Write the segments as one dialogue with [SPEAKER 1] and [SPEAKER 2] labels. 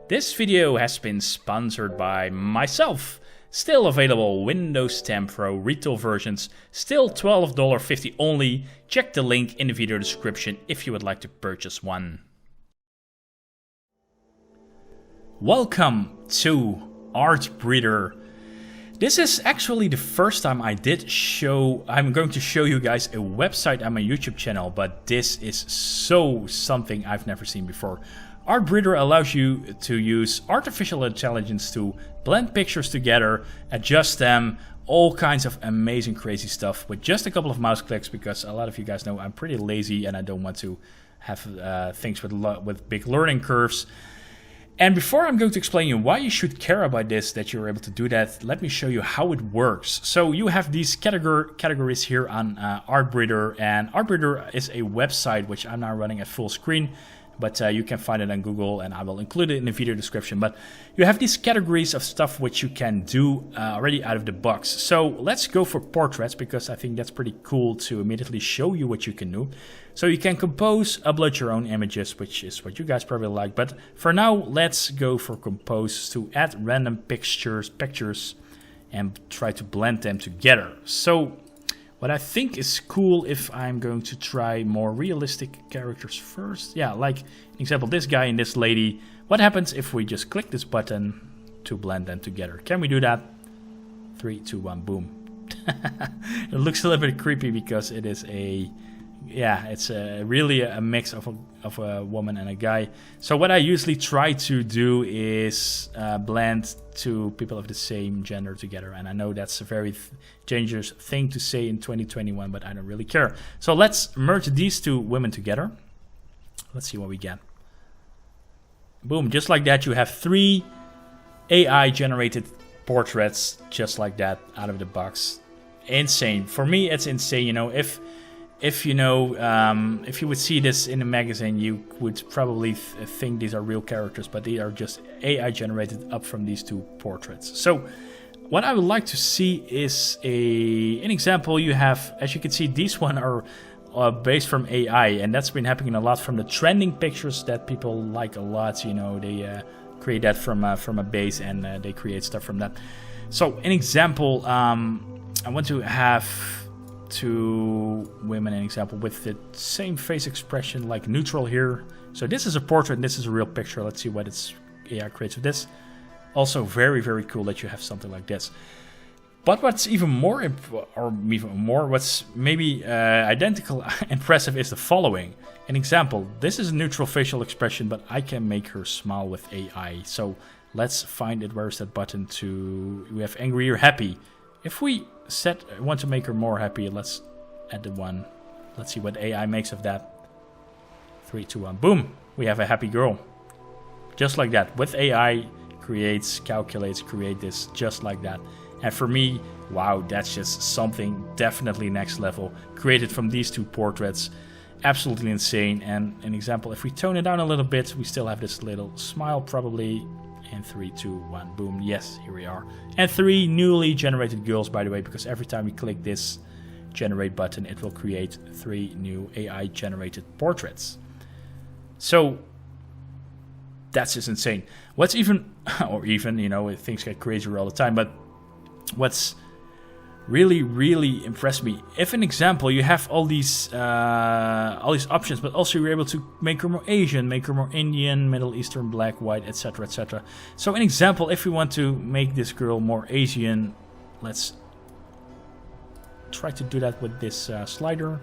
[SPEAKER 1] This video has been sponsored by myself. Still available Windows 10 Pro retail versions, still $12.50 only. Check the link in the video description if you would like to purchase one. Welcome to Artbreeder. This is actually the first time I'm going to show you guys a website on my YouTube channel, but this is something I've never seen before. Artbreeder allows you to use artificial intelligence to blend pictures together, adjust them, all kinds of amazing crazy stuff with just a couple of mouse clicks, because a lot of you guys know I'm pretty lazy and I don't want to have things with big learning curves. And before I'm going to explain you why you should care about this, that you're able to do that, let me show you how it works. So you have these categories here on Artbreeder, and Artbreeder is a website which I'm now running at full screen. But you can find it on Google, and I will include it in the video description. But you have these categories of stuff which you can do already out of the box. So let's go for portraits, because I think that's pretty cool to immediately show you what you can do. So you can compose, upload your own images, which is what you guys probably like. But for now, let's go for compose, to add random pictures, and try to blend them together. So what I think is cool, if I'm going to try more realistic characters first. Yeah, like, an example, this guy and this lady. What happens if we just click this button to blend them together? Can we do that? 3, 2, 1, boom. It looks a little bit creepy because it is it's really a mix of a woman and a guy. So what I usually try to do is blend two people of the same gender together, and I know that's a very dangerous thing to say in 2021, but I don't really care. So let's merge these two women together. Let's see what we get. Boom, just like that, you have 3 AI generated portraits just like that out of the box. Insane. For me, it's insane. You know, if you would see this in a magazine, you would probably think these are real characters, but they are just AI generated up from these 2 portraits. So what I would like to see is an example. You have, as you can see, these one are based from AI, and that's been happening a lot from the trending pictures that people like a lot. You know, they create that from a base, and they create stuff from that. So an example, I want to have 2 women, an example, with the same face expression, like neutral here. So this is a portrait and this is a real picture. Let's see what its AI creates with this. Also very, very cool that you have something like this. But what's even more, what's maybe identical impressive is the following. An example, this is a neutral facial expression, but I can make her smile with AI. So let's find it. Where's that button we have angry or happy. If we want to make her more happy, let's add the one. Let's see what AI makes of that. 3, 2, 1, boom. We have a happy girl. Just like that. With AI, calculates, create this just like that. And for me, wow, that's just something definitely next level. Created from these 2 portraits. Absolutely insane. And an example, if we tone it down a little bit, we still have this little smile probably. And 3, 2, 1, boom. Yes, here we are. And 3 newly generated girls, by the way, because every time we click this generate button, it will create 3 new AI generated portraits. So that's just insane. What's even, you know, things get crazier all the time, but what's really, really impressed me, if an example, you have all these options, but also you're able to make her more Asian, make her more Indian, Middle Eastern, black, white, etc., etc. So an example, if we want to make this girl more Asian, let's try to do that with this slider.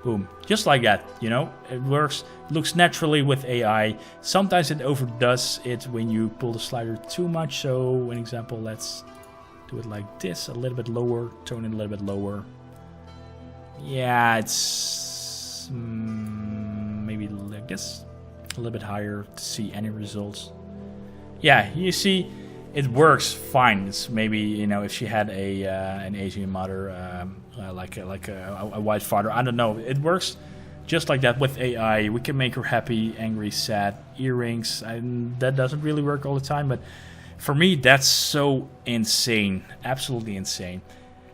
[SPEAKER 1] Boom, just like that. You know, it works, looks naturally with AI. Sometimes it overdoes it when you pull the slider too much. So an example, let's do it like this, a little bit lower, tone it a little bit lower. Yeah, it's maybe like this, a little bit higher to see any results. Yeah, you see, it works fine. It's maybe, you know, if she had an Asian mother, like a white father, I don't know. It works just like that with AI. We can make her happy, angry, sad, earrings, and that doesn't really work all the time, but for me, that's so insane. Absolutely insane.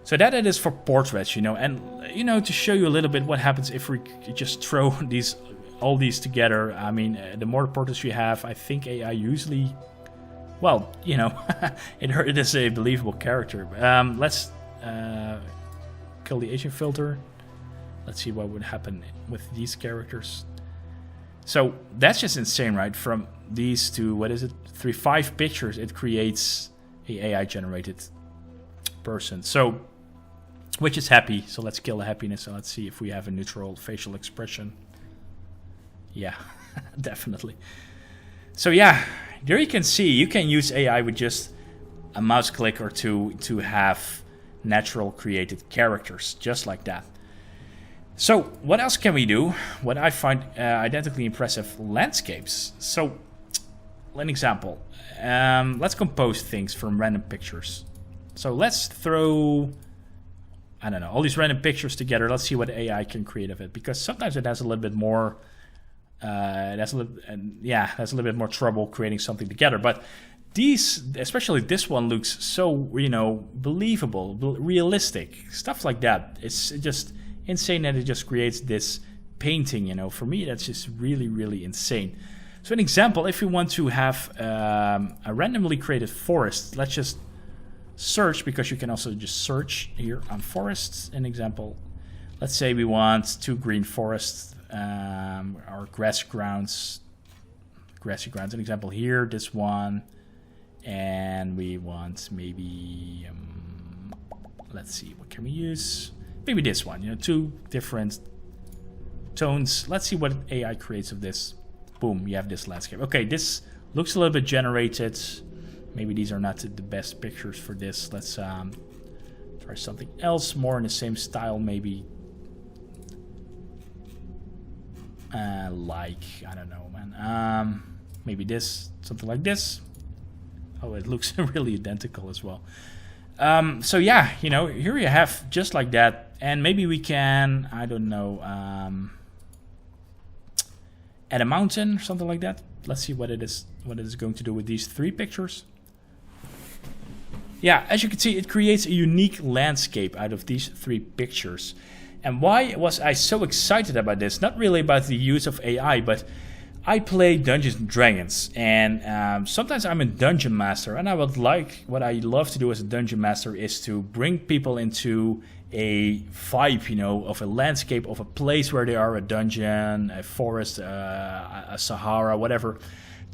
[SPEAKER 1] So that it is for portraits, you know. And, you know, to show you a little bit what happens if we just throw these all these together, I mean, the more portraits you have, I think AI usually, well, you know, it is a believable character. Let's kill the aging filter. Let's see what would happen with these characters. So that's just insane, right? From these to, what is it, 5 pictures, it creates a AI generated person. So, which is happy. So let's kill the happiness and let's see if we have a neutral facial expression. Yeah, definitely. So yeah, there you can see you can use AI with just a mouse click or two to have natural created characters, just like that. So what else can we do? What I find identically impressive, landscapes. So an example, let's compose things from random pictures. So let's throw, I don't know, all these random pictures together. Let's see what AI can create of it, because sometimes it has a little bit more that's a little bit more trouble creating something together. But these, especially this one, looks so, you know, believable, realistic, stuff like that. It's just insane that it just creates this painting, you know. For me, that's just really, really insane. So an example, if you want to have a randomly created forest, let's just search, because you can also just search here on forests. An example, let's say we want 2 green forests, or grassy grounds. An example here, this one, and we want maybe, let's see, what can we use? Maybe this one, you know, 2 different tones. Let's see what AI creates of this. Boom, you have this landscape. Okay, this looks a little bit generated. Maybe these are not the best pictures for this. Let's try something else, more in the same style, maybe. Like, I don't know, man. Maybe this, something like this. Oh, it looks really identical as well. So yeah, you know, here you have just like that. And maybe we can, I don't know, add a mountain or something like that. Let's see what it is going to do with these 3 pictures. Yeah, as you can see, it creates a unique landscape out of these 3 pictures. And why was I so excited about this? Not really about the use of AI, but I play Dungeons and Dragons, and sometimes I'm a dungeon master, and what I love to do as a dungeon master is to bring people into a vibe, you know, of a landscape, of a place where they are, a dungeon, a forest, a Sahara, whatever.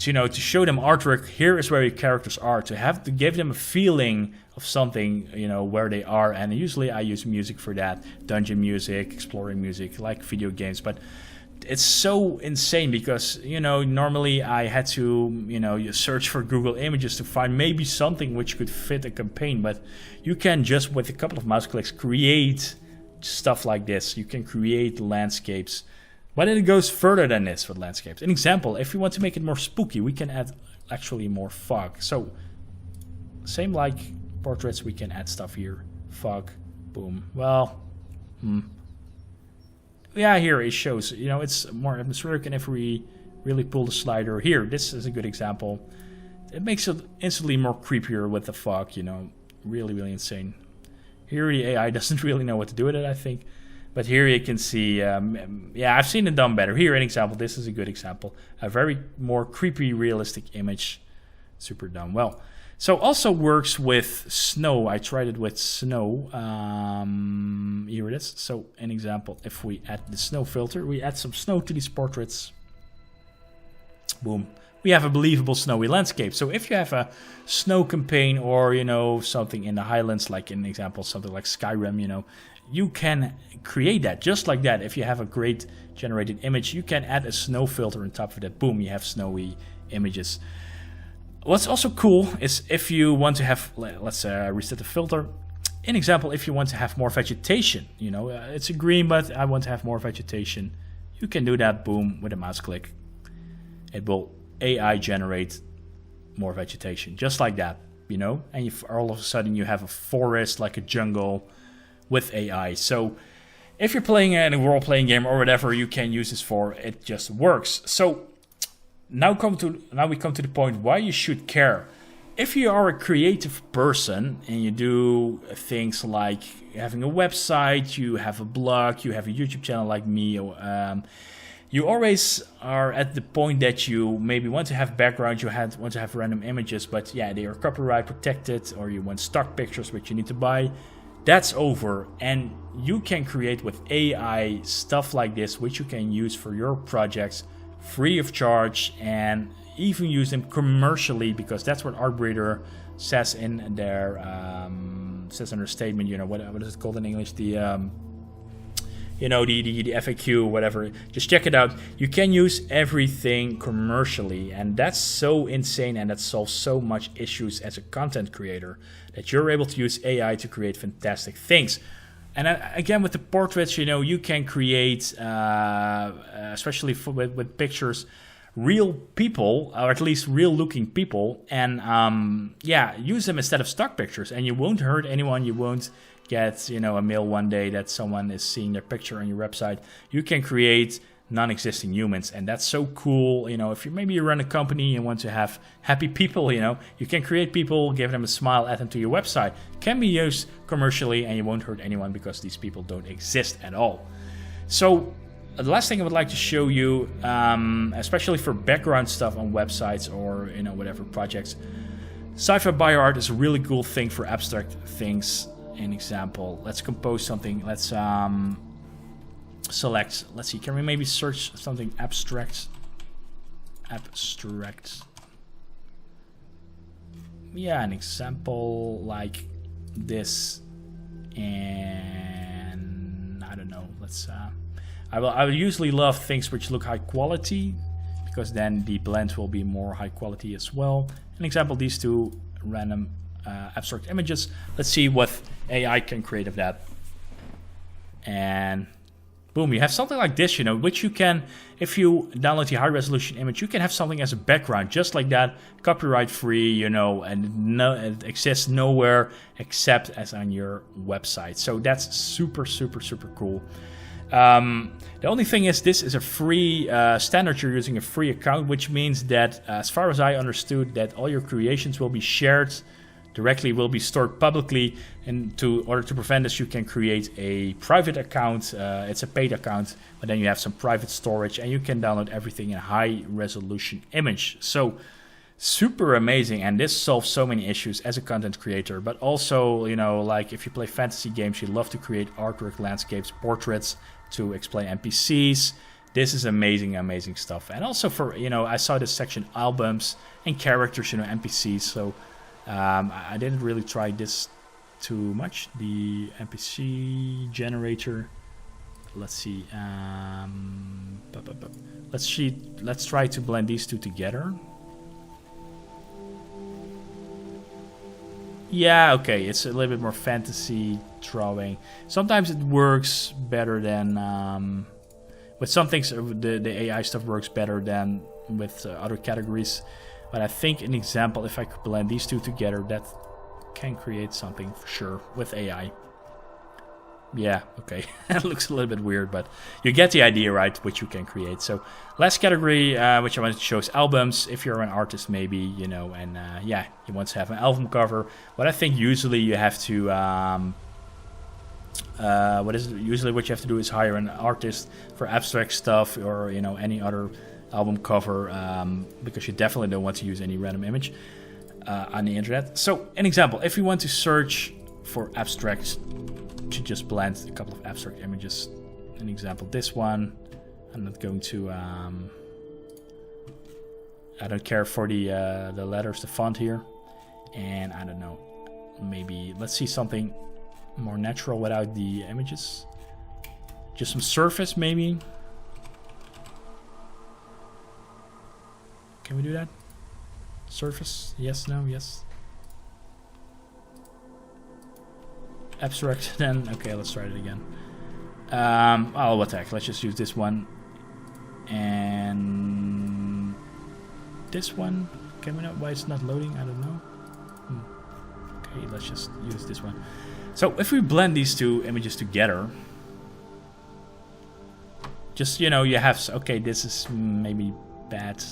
[SPEAKER 1] To, you know, to show them artwork. Here is where your characters are. To give them a feeling of something, you know, where they are. And usually I use music for that, dungeon music, exploring music, like video games. But it's so insane because, you know, normally I had to, you know, you search for Google Images to find maybe something which could fit a campaign. But you can just, with a couple of mouse clicks, create stuff like this. You can create landscapes. But it goes further than this with landscapes. An example, if we want to make it more spooky, we can add actually more fog. So, same like portraits, we can add stuff here. Fog, boom. Well, yeah, here it shows, you know, it's more atmospheric. And if we really pull the slider here, this is a good example. It makes it instantly more creepier with the fog, you know, really, really insane. Here the AI doesn't really know what to do with it, I think. But here you can see, yeah, I've seen it done better. Here, an example. This is a good example. A very more creepy, realistic image. Super done well. So also works with snow. I tried it with snow. Here it is. So an example, if we add the snow filter, we add some snow to these portraits. Boom. We have a believable snowy landscape. So if you have a snow campaign or, you know, something in the Highlands, like an example, something like Skyrim, you know, you can create that just like that. If you have a great generated image, you can add a snow filter on top of that. Boom, you have snowy images. What's also cool is if you want to have, let's reset the filter. An example, if you want to have more vegetation, you know, it's a green, but I want to have more vegetation. You can do that, boom, with a mouse click. It will AI generate more vegetation, just like that, you know. And all of a sudden you have a forest, like a jungle, with AI. So if you're playing in a role-playing game or whatever you can use this for, it just works. So now we come to the point why you should care. If you are a creative person and you do things like having a website, you have a blog, you have a YouTube channel like me, you You always are at the point that you maybe want to have background, want to have random images, but yeah, they are copyright protected, or you want stock pictures which you need to buy. That's over, and you can create with AI stuff like this, which you can use for your projects free of charge, and even use them commercially, because that's what Artbreeder says in their statement. You know, what is it called in English? The the FAQ, whatever. Just check it out. You can use everything commercially, and that's so insane, and that solves so much issues as a content creator, that you're able to use AI to create fantastic things. And again, with the portraits, you can create, especially with pictures, real people, or at least real-looking people, and use them instead of stock pictures, and you won't hurt anyone. You won't get a mail one day that someone is seeing their picture on your website. You can create non-existing humans, and that's so cool. If you run a company and want to have happy people, you can create people, give them a smile, add them to your website. Can be used commercially, and you won't hurt anyone because these people don't exist at all. So the last thing I would like to show you, especially for background stuff on websites or whatever projects, Sci-Fi BioArt is a really cool thing for abstract things. An example, let's compose something. Let's select, let's see, can we maybe search something abstract? Yeah, an example like this, and I don't know, let's I will usually love things which look high quality, because then the blend will be more high quality as well. An example, these two random abstract images. Let's see what AI can create of that. And boom, you have something like this, which you can, if you download the high resolution image, you can have something as a background, just like that, copyright free, and it exists nowhere except as on your website. So that's super, super, super cool. The only thing is, this is a free standard. You're using a free account, which means that, as far as I understood, that all your creations will be shared directly, will be stored publicly, and in order to prevent this, you can create a private account. It's a paid account, but then you have some private storage, and you can download everything in high resolution image. So super amazing, and this solves so many issues as a content creator, but also, like if you play fantasy games, you love to create artwork, landscapes, portraits to explain NPCs. This is amazing, amazing stuff. And also for, I saw this section, albums and characters, NPCs. So I didn't really try this too much. The NPC generator. Let's see. Let's try to blend these two together. Yeah, okay, it's a little bit more fantasy drawing. Sometimes it works better than with some things. The AI stuff works better than with other categories. But I think an example, if I could blend these two together, that can create something for sure with AI. Yeah, okay, it looks a little bit weird, but you get the idea, right, which you can create. So last category, which I wanted to show, is albums. If you're an artist, maybe, and yeah, you want to have an album cover. What I think usually you have to, usually what you have to do is hire an artist for abstract stuff, or, any other album cover, because you definitely don't want to use any random image on the internet. So an example, if you want to search for abstract, to just blend a couple of abstract images. An example, this one. I'm not going to. I don't care for the letters, the font here, and I don't know. Maybe let's see something more natural without the images. Just some surface, maybe. Can we do that? Surface? Yes. No. Yes. Abstract, then okay, let's try it again. Oh, what the heck, let's just use this one and this one. Can we not? Why it's not loading? I don't know. Okay, let's just use this one. So if we blend these two images together, just you have, okay, this is maybe bad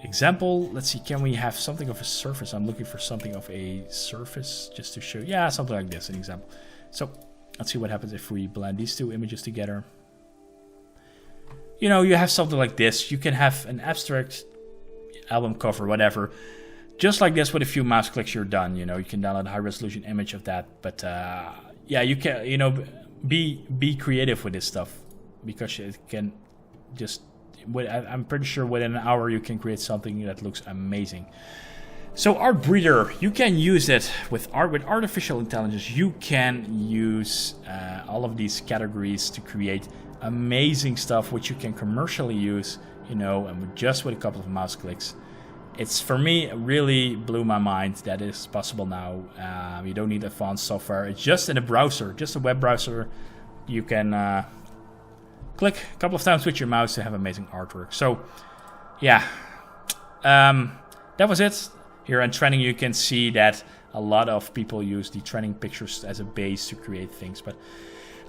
[SPEAKER 1] example. Let's see, can we have something of a surface? I'm looking for something of a surface just to show. Yeah, something like this, an example. So let's see what happens if we blend these two images together. you know, you have something like this. You can have an abstract album cover, whatever, just like this. With a few mouse clicks, you're done. You know, you can download a high resolution image of that. But yeah, you can, you know, be creative with this stuff, because it can just, I'm pretty sure within an hour you can create something that looks amazing. So Artbreeder, you can use it with artificial intelligence. You can use all of these categories to create amazing stuff, which you can commercially use, you know, and just with a couple of mouse clicks. It's, for me, really blew my mind that it is possible now. You don't need advanced software. It's just in a browser, just a web browser. You can click a couple of times with your mouse to have amazing artwork. So yeah, that was it. Here on Trending, you can see that a lot of people use the trending pictures as a base to create things. But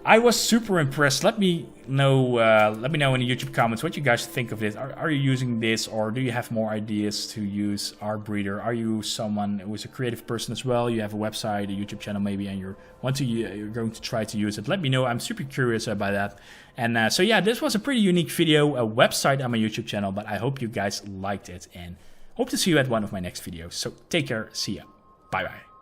[SPEAKER 1] I was super impressed. Let me know in the YouTube comments what you guys think of this. Are you using this, or do you have more ideas to use Artbreeder? Are you someone who is a creative person as well? You have a website, a YouTube channel maybe, and you're going to try to use it. Let me know. I'm super curious about that. And so yeah, this was a pretty unique video, a website on my YouTube channel, but I hope you guys liked it, and hope to see you at one of my next videos. So take care. See ya. Bye bye.